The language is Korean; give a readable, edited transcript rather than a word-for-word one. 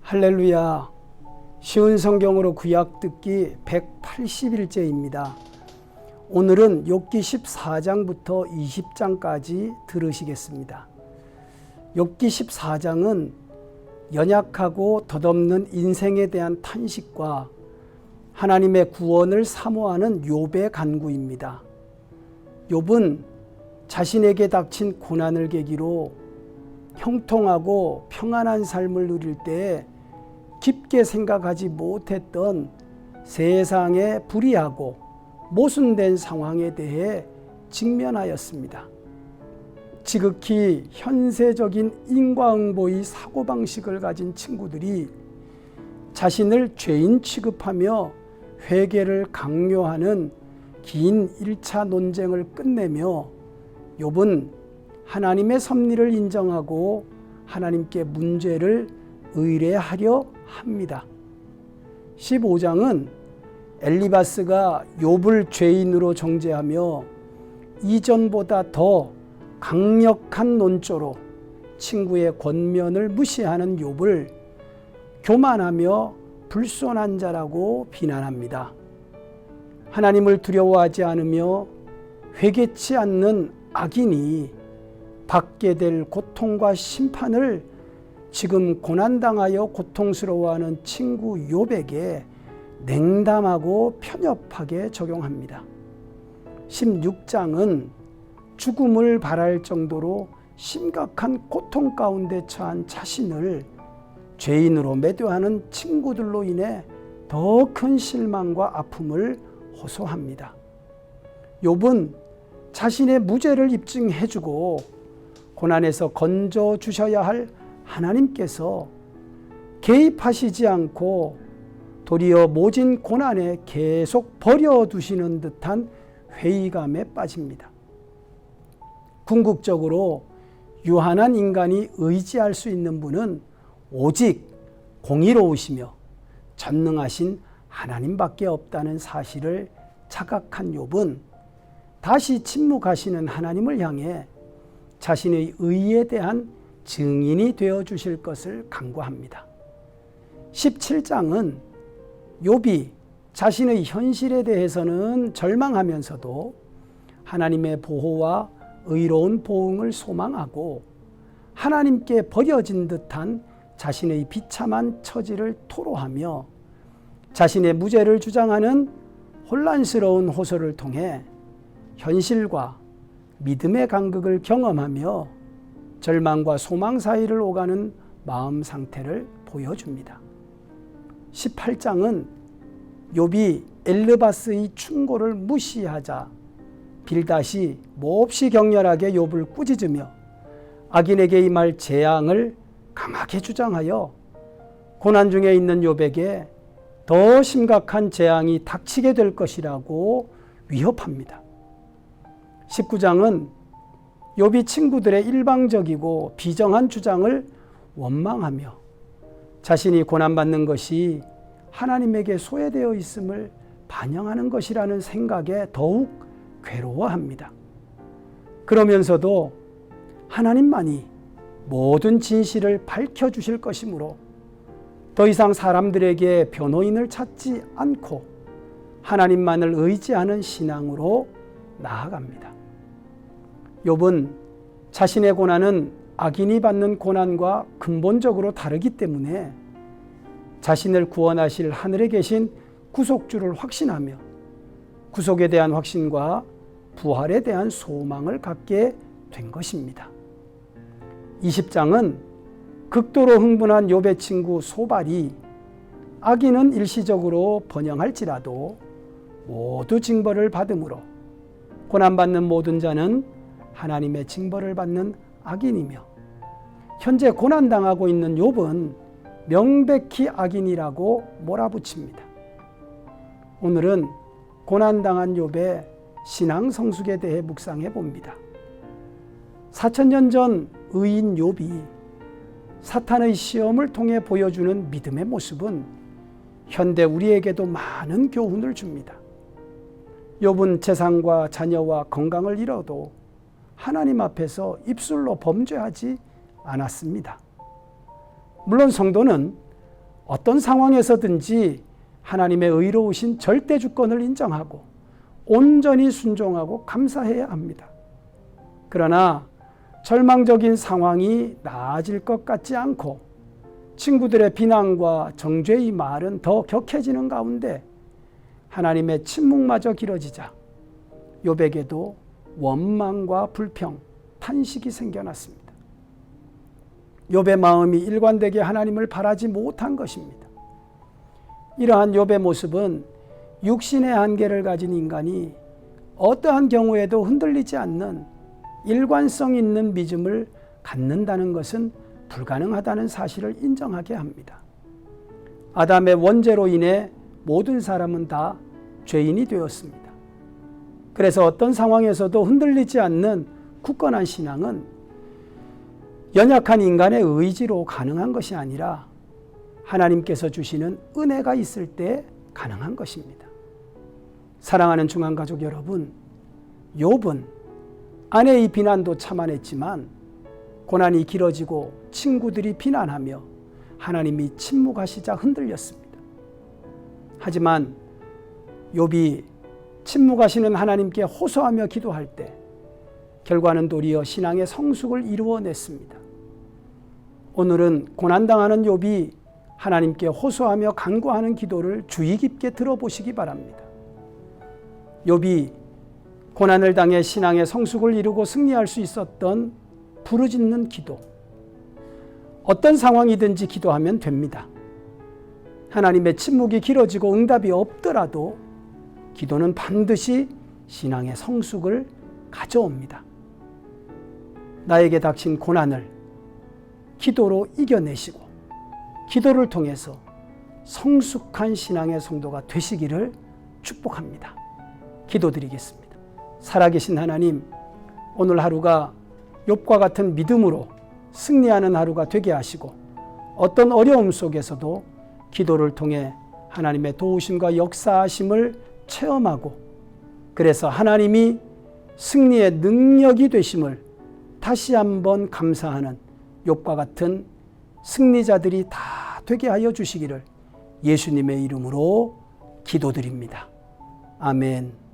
할렐루야. 쉬운 성경으로 구약 듣기 180일째입니다. 오늘은 욥기 14장부터 20장까지 들으시겠습니다. 욥기 14장은 연약하고 덧없는 인생에 대한 탄식과 하나님의 구원을 사모하는 욥의 간구입니다. 욥은 자신에게 닥친 고난을 계기로 형통하고 평안한 삶을 누릴 때에 깊게 생각하지 못했던 세상의 불의하고 모순된 상황에 대해 직면하였습니다. 지극히 현세적인 인과응보의 사고방식을 가진 친구들이 자신을 죄인 취급하며 회개를 강요하는 긴 1차 논쟁을 끝내며 욥은 하나님의 섭리를 인정하고 하나님께 문제를 의뢰하려 합니다. 15장은 엘리바스가 욥을 죄인으로 정죄하며 이전보다 더 강력한 논조로 친구의 권면을 무시하는 욥을 교만하며 불손한 자라고 비난합니다. 하나님을 두려워하지 않으며 회개치 않는 악인이 받게 될 고통과 심판을 지금 고난당하여 고통스러워하는 친구 욥에게 냉담하고 편협하게 적용합니다. 16장은 죽음을 바랄 정도로 심각한 고통 가운데 처한 자신을 죄인으로 매도하는 친구들로 인해 더 큰 실망과 아픔을 호소합니다. 욥은 자신의 무죄를 입증해주고 고난에서 건져주셔야 할 하나님께서 개입하시지 않고 도리어 모진 고난에 계속 버려두시는 듯한 회의감에 빠집니다. 궁극적으로 유한한 인간이 의지할 수 있는 분은 오직 공의로우시며 전능하신 하나님밖에 없다는 사실을 자각한 욥은 다시 침묵하시는 하나님을 향해 자신의 의에 대한 증인이 되어 주실 것을 간구합니다. 17장은 욥이 자신의 현실에 대해서는 절망하면서도 하나님의 보호와 의로운 보응을 소망하고 하나님께 버려진 듯한 자신의 비참한 처지를 토로하며 자신의 무죄를 주장하는 혼란스러운 호소를 통해 현실과 믿음의 간극을 경험하며 절망과 소망 사이를 오가는 마음 상태를 보여줍니다. 18장은 욥이 엘르바스의 충고를 무시하자 빌닷이 몹시 격렬하게 욥을 꾸짖으며 악인에게 임할 재앙을 강하게 주장하여 고난 중에 있는 욥에게 더 심각한 재앙이 닥치게 될 것이라고 위협합니다. 19장은 욥이 친구들의 일방적이고 비정한 주장을 원망하며 자신이 고난받는 것이 하나님에게 소외되어 있음을 반영하는 것이라는 생각에 더욱 괴로워합니다. 그러면서도 하나님만이 모든 진실을 밝혀주실 것이므로 더 이상 사람들에게 변호인을 찾지 않고 하나님만을 의지하는 신앙으로 나아갑니다. 욥은 자신의 고난은 악인이 받는 고난과 근본적으로 다르기 때문에 자신을 구원하실 하늘에 계신 구속주를 확신하며 구속에 대한 확신과 부활에 대한 소망을 갖게 된 것입니다. 20장은 극도로 흥분한 욥의 친구 소발이 악인은 일시적으로 번영할지라도 모두 징벌을 받음으로 고난받는 모든 자는 하나님의 징벌을 받는 악인이며 현재 고난당하고 있는 욥은 명백히 악인이라고 몰아붙입니다. 오늘은 고난당한 욥의 신앙 성숙에 대해 묵상해 봅니다. 4000년 전 의인 욥이 사탄의 시험을 통해 보여주는 믿음의 모습은 현대 우리에게도 많은 교훈을 줍니다. 욥은 재산과 자녀와 건강을 잃어도 하나님 앞에서 입술로 범죄하지 않았습니다. 물론 성도는 어떤 상황에서든지 하나님의 의로우신 절대 주권을 인정하고 온전히 순종하고 감사해야 합니다. 그러나 절망적인 상황이 나아질 것 같지 않고 친구들의 비난과 정죄의 말은 더 격해지는 가운데 하나님의 침묵마저 길어지자 욥에게도 원망과 불평, 탄식이 생겨났습니다. 욥의 마음이 일관되게 하나님을 바라지 못한 것입니다. 이러한 욥의 모습은 육신의 한계를 가진 인간이 어떠한 경우에도 흔들리지 않는 일관성 있는 믿음을 갖는다는 것은 불가능하다는 사실을 인정하게 합니다. 아담의 원죄로 인해 모든 사람은 다 죄인이 되었습니다. 그래서 어떤 상황에서도 흔들리지 않는 굳건한 신앙은 연약한 인간의 의지로 가능한 것이 아니라 하나님께서 주시는 은혜가 있을 때 가능한 것입니다. 사랑하는 중앙가족 여러분, 욥은 아내의 비난도 참아냈지만 고난이 길어지고 친구들이 비난하며 하나님이 침묵하시자 흔들렸습니다. 하지만 욥이 침묵하시는 하나님께 호소하며 기도할 때 결과는 도리어 신앙의 성숙을 이루어냈습니다. 오늘은 고난당하는 욥이 하나님께 호소하며 간구하는 기도를 주의 깊게 들어보시기 바랍니다. 욥이 고난을 당해 신앙의 성숙을 이루고 승리할 수 있었던 부르짖는 기도. 어떤 상황이든지 기도하면 됩니다. 하나님의 침묵이 길어지고 응답이 없더라도 기도는 반드시 신앙의 성숙을 가져옵니다. 나에게 닥친 고난을 기도로 이겨내시고 기도를 통해서 성숙한 신앙의 성도가 되시기를 축복합니다. 기도드리겠습니다. 살아계신 하나님, 오늘 하루가 욥과 같은 믿음으로 승리하는 하루가 되게 하시고 어떤 어려움 속에서도 기도를 통해 하나님의 도우심과 역사하심을 체험하고 그래서 하나님이 승리의 능력이 되심을 다시 한번 감사하는 욥과 같은 승리자들이 다 되게 하여 주시기를 예수님의 이름으로 기도드립니다. 아멘.